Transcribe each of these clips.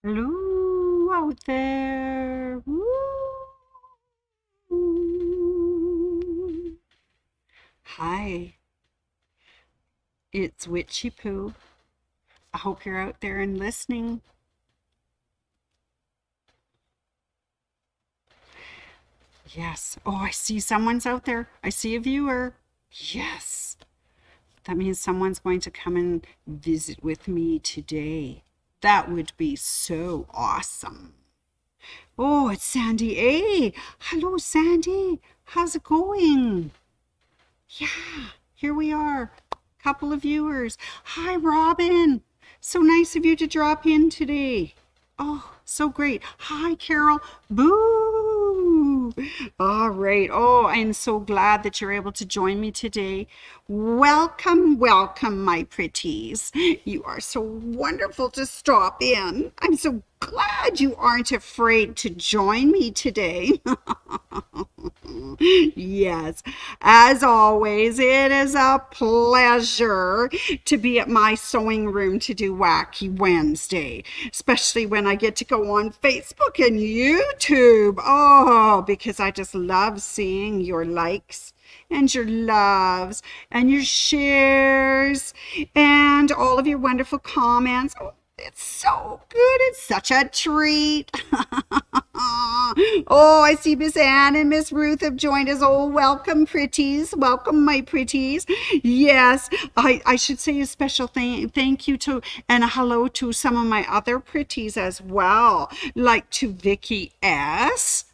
Hello out there. Woo. Hi, it's Witchy Poo. I hope you're out there and listening. Yes. Oh, I see someone's out there. I see a viewer. Yes. That means someone's going to come and visit with me today. That would be so awesome. Oh, it's Sandy A. Hello, Sandy. How's it going? Yeah, here we are. Couple of viewers. Hi, Robin. So nice of you to drop in today. Oh, so great. Hi, Carol. Boo. All right. Oh, I'm so glad that you're able to join me today. Welcome, welcome, my pretties. You are so wonderful to stop in. I'm so glad you aren't afraid to join me today. Yes, as always, it is a pleasure to be at my sewing room to do Wacky Wednesday, especially when I get to go on Facebook and YouTube. Oh, because I just love seeing your likes and your loves and your shares and all of your wonderful comments. Oh, it's so good. It's such a treat. Oh, I see Miss Anne and Miss Ruth have joined us. Oh, welcome, pretties. Welcome, my pretties. Yes, I should say a special thank you to and a hello to some of my other pretties as well, like to Vicky S.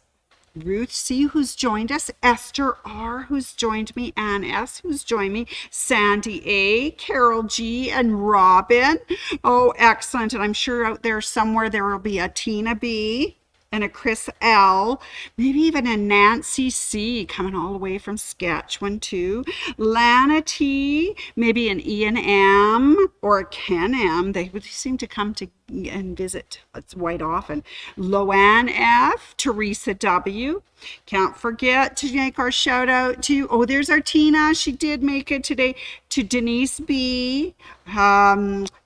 Ruth C, who's joined us, Esther R, who's joined me, Ann S, who's joined me, Sandy A, Carol G, and Robin. Oh, excellent. And I'm sure out there somewhere there will be a Tina B and a Chris L, maybe even a Nancy C coming all the way from Saskatchewan too. Lana T, maybe an Ian M or a Ken M. They would seem to come to and visit quite often. Loanne F, Teresa W. Can't forget to make our shout out to, oh, there's our Tina. She did make it today. To Denise B.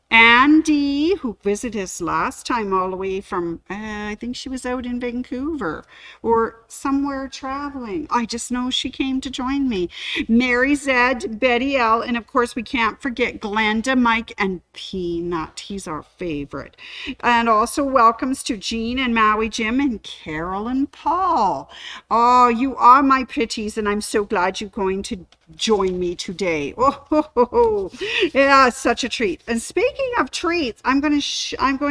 Andy, who visited us last time all the way from, I think she was out in Vancouver or somewhere traveling. I just know she came to join me. Mary Zed, Betty L, and of course we can't forget Glenda, Mike, and Peanut. He's our favorite. And also welcomes to Jean and Maui Jim and Carol and Paul. Oh, you are my pretties, and I'm so glad you're going to join me today. Oh, yeah, such a treat. And speaking of treats, I'm going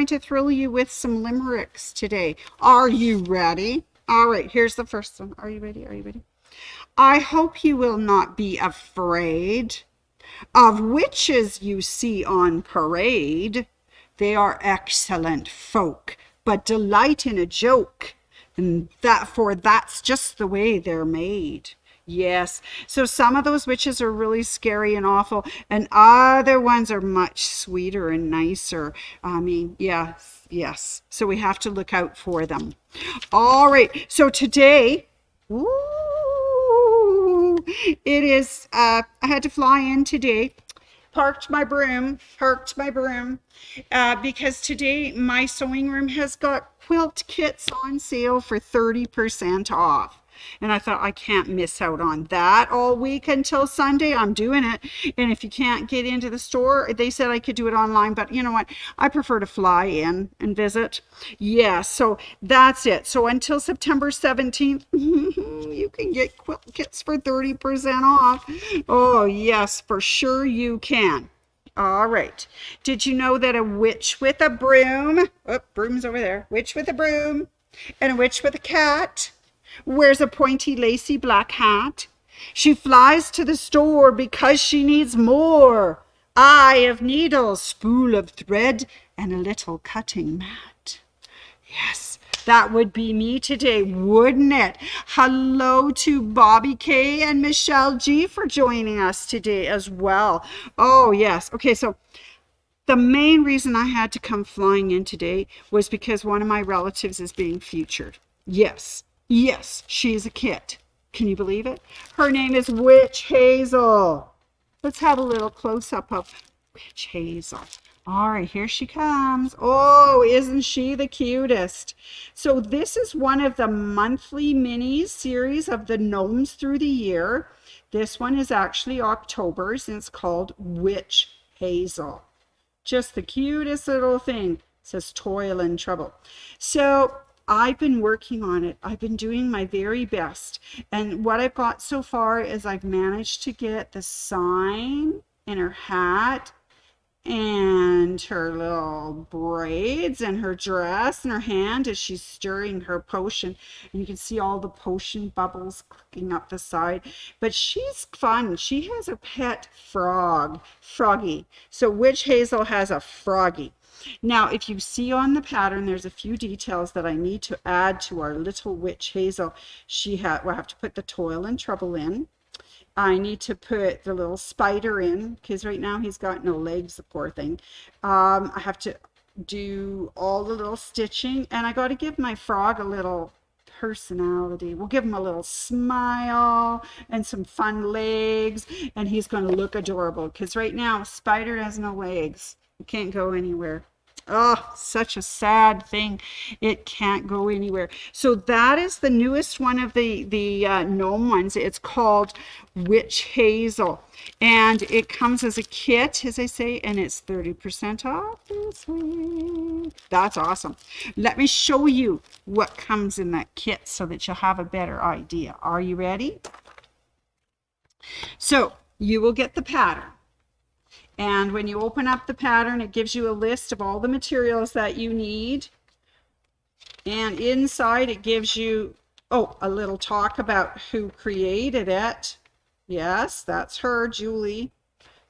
to thrill you with some limericks today. Are you ready? All right, here's the first one. Are you ready? Are you ready? I hope you will not be afraid of witches you see on parade. They are excellent folk, but delight in a joke, and that's just the way they're made. Yes. So some of those witches are really scary and awful, and other ones are much sweeter and nicer. I mean, yes, yes. So we have to look out for them. All right. So today, ooh, it is, I had to fly in today. Parked my broom, because today my sewing room has got quilt kits on sale for 30% off. And I thought, I can't miss out on that all week until Sunday. I'm doing it. And if you can't get into the store, they said I could do it online, but you know what? I prefer to fly in and visit. Yeah, so that's it. So until September 17th, you can get quilt kits for 30% off. Oh, yes, for sure you can. All right. Did you know that a witch with a broom, oh, broom's over there, witch with a broom, and a witch with a cat wears a pointy lacy black hat? She flies to the store because she needs more. Eye of needles, spool of thread, and a little cutting mat. Yes, that would be me today, wouldn't it? Hello to Bobby K and Michelle G for joining us today as well. Oh, yes. Okay, so the main reason I had to come flying in today was because one of my relatives is being featured. Yes, yes, she's a kid. Can you believe it? Her name is Witch Hazel. Let's have a little close-up of Witch Hazel. All right, here she comes. Oh, isn't she the cutest? So this is one of the monthly mini series of the gnomes through the year. This one is actually October's and it's called Witch Hazel. Just the cutest little thing. It says toil and trouble. So I've been working on it. I've been doing my very best. And what I've got so far is I've managed to get the sign in her hat and her little braids and her dress in her hand as she's stirring her potion. And you can see all the potion bubbles clicking up the side. But she's fun. She has a pet froggy. So Witch Hazel has a froggy. Now, if you see on the pattern, there's a few details that I need to add to our little Witch Hazel. We'll have to put the toil and trouble in. I need to put the little spider in because right now he's got no legs, the poor thing. I have to do all the little stitching, and I got to give my frog a little personality. We'll give him a little smile and some fun legs, and he's going to look adorable because right now Spider has no legs. He can't go anywhere. Oh, such a sad thing. It can't go anywhere. So that is the newest one of the gnome ones. It's called Witch Hazel. And it comes as a kit, as I say, and it's 30% off this week. That's awesome. Let me show you what comes in that kit so that you'll have a better idea. Are you ready? So you will get the pattern. And when you open up the pattern, it gives you a list of all the materials that you need. And inside it gives you, a little talk about who created it. Yes, that's her, Julie.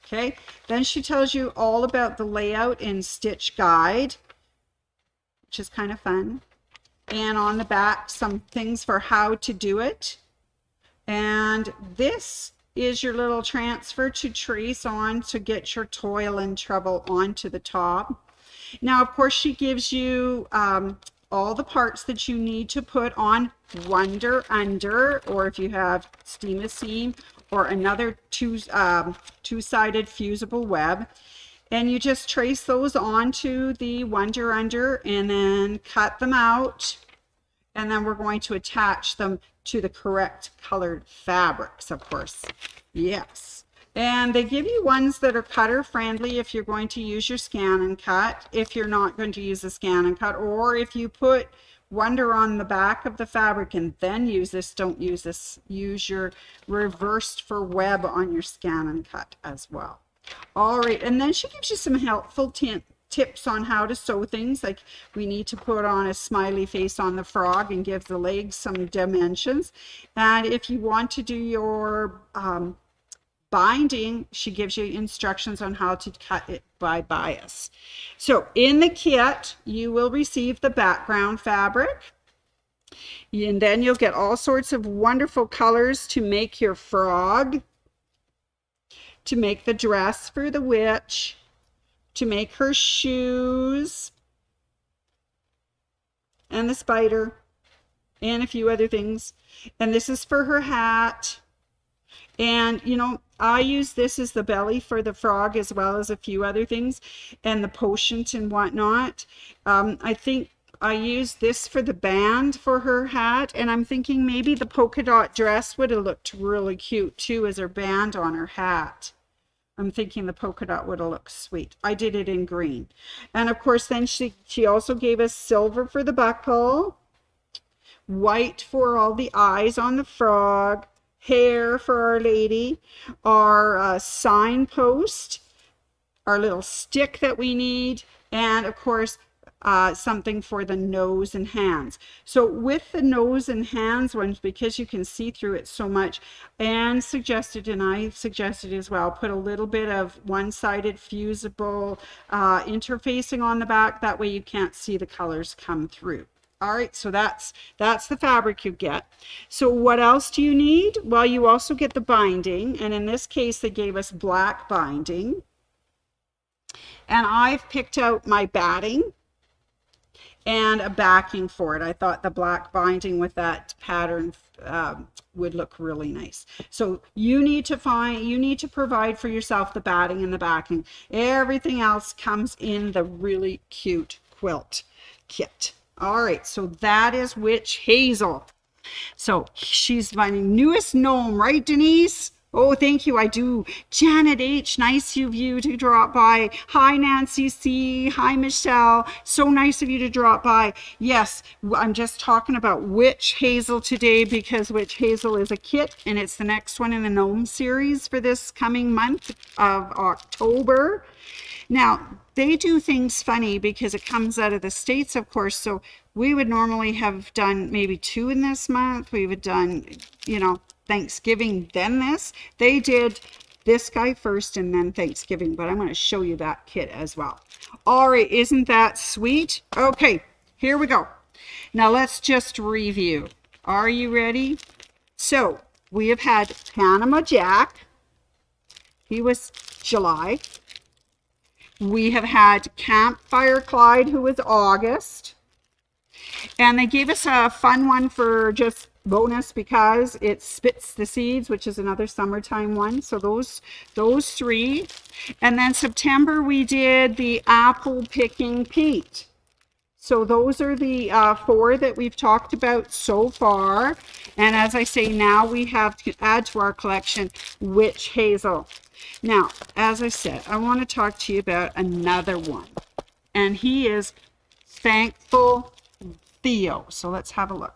Okay, then she tells you all about the layout and stitch guide, which is kind of fun. And on the back, some things for how to do it. And this is your little transfer to trace on to get your toil and trouble onto the top. Now, of course, she gives you all the parts that you need to put on Wonder Under, or if you have Steam a Seam, or another two-sided fusible web. And you just trace those onto the Wonder Under and then cut them out. And then we're going to attach them to the correct colored fabrics, of course. Yes. And they give you ones that are cutter friendly if you're going to use your scan and cut, if you're not going to use a scan and cut, or if you put Wonder on the back of the fabric and then use this, don't use this. Use your reversed for web on your scan and cut as well. All right. And then she gives you some helpful tips on how to sew things, like we need to put on a smiley face on the frog and give the legs some dimensions. And if you want to do your binding, she gives you instructions on how to cut it by bias. So in the kit, you will receive the background fabric, and then you'll get all sorts of wonderful colors to make your frog, to make the dress for the witch, to make her shoes, and the spider, and a few other things. And this is for her hat. And, you know, I use this as the belly for the frog as well as a few other things, and the potions and whatnot. I think I use this for the band for her hat, and I'm thinking maybe the polka dot dress would have looked really cute too as her band on her hat. I'm thinking the polka dot would have looked sweet. I did it in green. And of course, then she also gave us silver for the buckle, white for all the eyes on the frog, hair for Our Lady, our signpost, our little stick that we need, and of course, something for the nose and hands. So with the nose and hands ones, because you can see through it so much, and I suggested as well, put a little bit of one-sided fusible interfacing on the back. That way you can't see the colors come through. All right, so that's the fabric you get. So what else do you need? Well, you also get the binding, and in this case, they gave us black binding. And I've picked out my batting and a backing for it. I thought the black binding with that pattern would look really nice. So you need to provide for yourself the batting and the backing. Everything else comes in the really cute quilt kit. All right, so that is Witch Hazel. So she's my newest gnome, right, Denise? Oh, thank you. I do. Janet H., nice of you to drop by. Hi, Nancy C. Hi, Michelle. So nice of you to drop by. Yes, I'm just talking about Witch Hazel today because Witch Hazel is a kit, and it's the next one in the gnome series for this coming month of October. Now, they do things funny because it comes out of the States, of course. So we would normally have done maybe 2 in this month. We would done, Thanksgiving, then this. They did this guy first and then Thanksgiving, but I'm going to show you that kit as well. All right, isn't that sweet? Okay, here we go. Now let's just review. Are you ready? So we have had Panama Jack. He was July. We have had Campfire Clyde, who was August. And they gave us a fun one for just bonus because it spits the seeds, which is another summertime one. So those 3. And then September we did the Apple Picking Pete. So those are the 4 that we've talked about so far. And as I say, now we have to add to our collection Witch Hazel. Now, as I said, I want to talk to you about another one. And he is Thankful Theo. So let's have a look.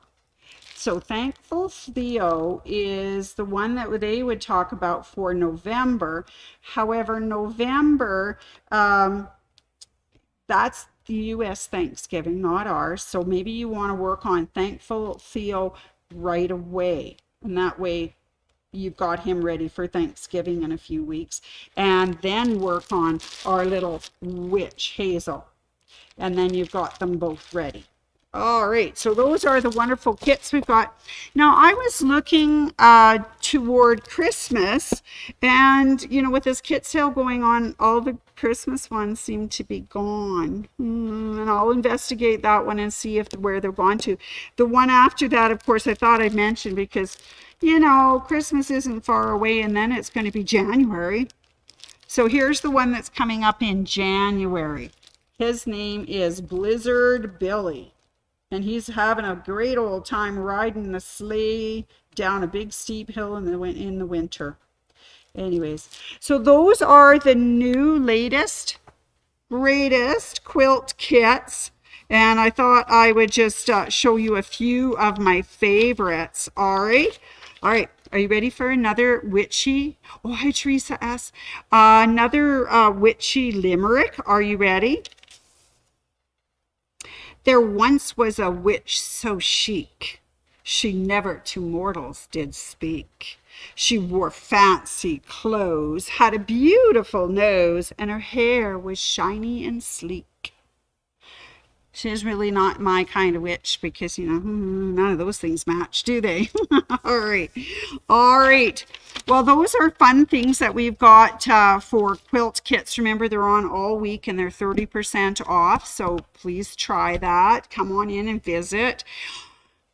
So Thankful Theo is the one that they would talk about for November. However, November, that's the U.S. Thanksgiving, not ours. So maybe you want to work on Thankful Theo right away. And that way you've got him ready for Thanksgiving in a few weeks. And then work on our little Witch Hazel. And then you've got them both ready. All right, so those are the wonderful kits we've got. Now, I was looking toward Christmas, and, with this kit sale going on, all the Christmas ones seem to be gone. And I'll investigate that one and see where they're gone to. The one after that, of course, I thought I'd mention because, Christmas isn't far away, and then it's going to be January. So here's the one that's coming up in January. His name is Blizzard Billy. And he's having a great old time riding the sleigh down a big steep hill in the winter. Anyways, so those are the new latest, greatest quilt kits. And I thought I would just show you a few of my favorites. All right. All right. Are you ready for another witchy? Oh, hi, Teresa S. Another witchy limerick. Are you ready? There once was a witch so chic, she never to mortals did speak. She wore fancy clothes, had a beautiful nose, and her hair was shiny and sleek. She's really not my kind of witch because, none of those things match, do they? All right. All right. Well, those are fun things that we've got for quilt kits. Remember, they're on all week and they're 30% off. So please try that. Come on in and visit.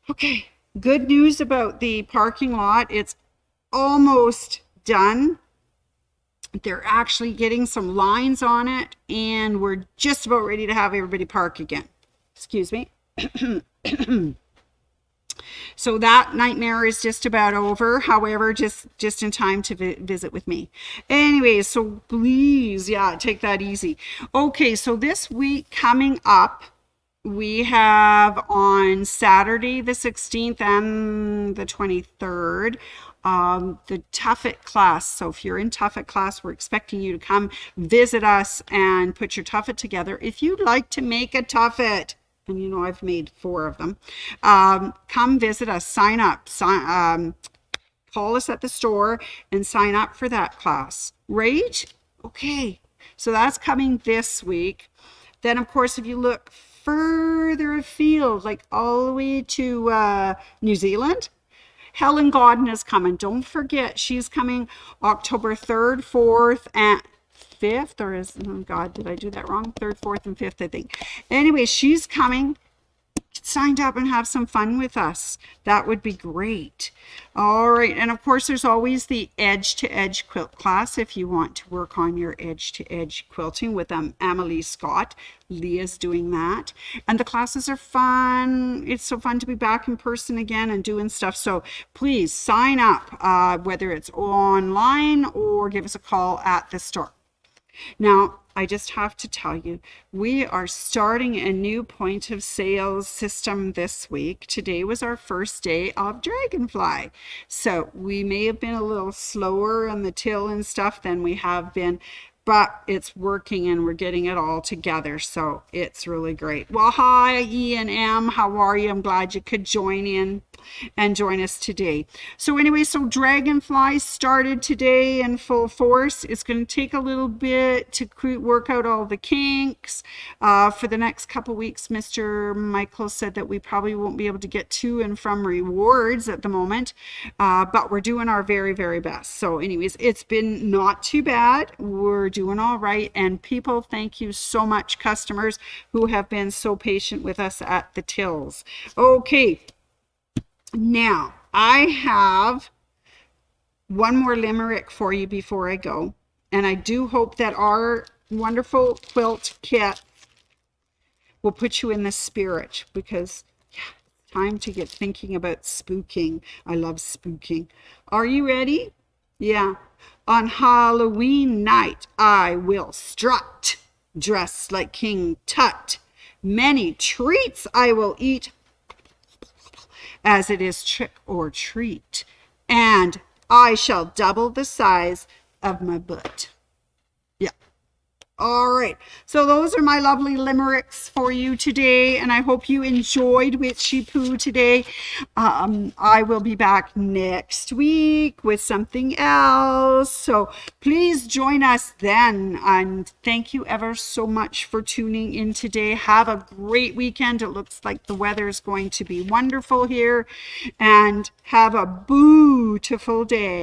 Okay. Good news about the parking lot. It's almost done. They're actually getting some lines on it, and we're just about ready to have everybody park again. Excuse me. So that nightmare is just about over. However, just in time to visit with me. Anyways, so please, take that easy. Okay, so this week coming up, we have on Saturday the 16th and the 23rd, the Tuffet class. So if you're in Tuffet class, we're expecting you to come visit us and put your Tuffet together. If you'd like to make a Tuffet, and I've made 4 of them, come visit us, sign up, call us at the store and sign up for that class, right? Okay, so that's coming this week. Then, of course, if you look further afield, like all the way to New Zealand, Helen Godden is coming. Don't forget, she's coming October 3rd, 4th, and 5th, or did I do that wrong? 3rd, 4th, and 5th, I think. Anyway, she's coming. signed up and have some fun with us. That would be great. All right. And of course, there's always the edge to edge quilt class if you want to work on your edge to edge quilting with Amelie Scott. Leah's doing that. And the classes are fun. It's so fun to be back in person again and doing stuff. So please sign up, whether it's online or give us a call at the store. Now, I just have to tell you, we are starting a new point of sales system this week. Today was our first day of Dragonfly. So we may have been a little slower on the till and stuff than we have been, but it's working and we're getting it all together. So it's really great. Well, hi, E and M. How are you? I'm glad you could join in and join us today. So anyway, so Dragonfly started today in full force. It's going to take a little bit to work out all the kinks. For the next couple weeks, Mr. Michael said that we probably won't be able to get to and from rewards at the moment, but we're doing our very, very best. So anyways, it's been not too bad. We're doing all right. And people, thank you so much, customers who have been so patient with us at the tills. Okay. Now, I have one more limerick for you before I go. And I do hope that our wonderful quilt kit will put you in the spirit, because yeah, it's time to get thinking about spooking. I love spooking. Are you ready? Yeah. On Halloween night, I will strut, dressed like King Tut. Many treats I will eat, as it is trick or treat, and I shall double the size of my butt. Yeah. All right. So those are my lovely limericks for you today, and I hope you enjoyed Witchy Poo today. I will be back next week with something else. So please join us then. And thank you ever so much for tuning in today. Have a great weekend. It looks like the weather is going to be wonderful here. And have a beautiful day.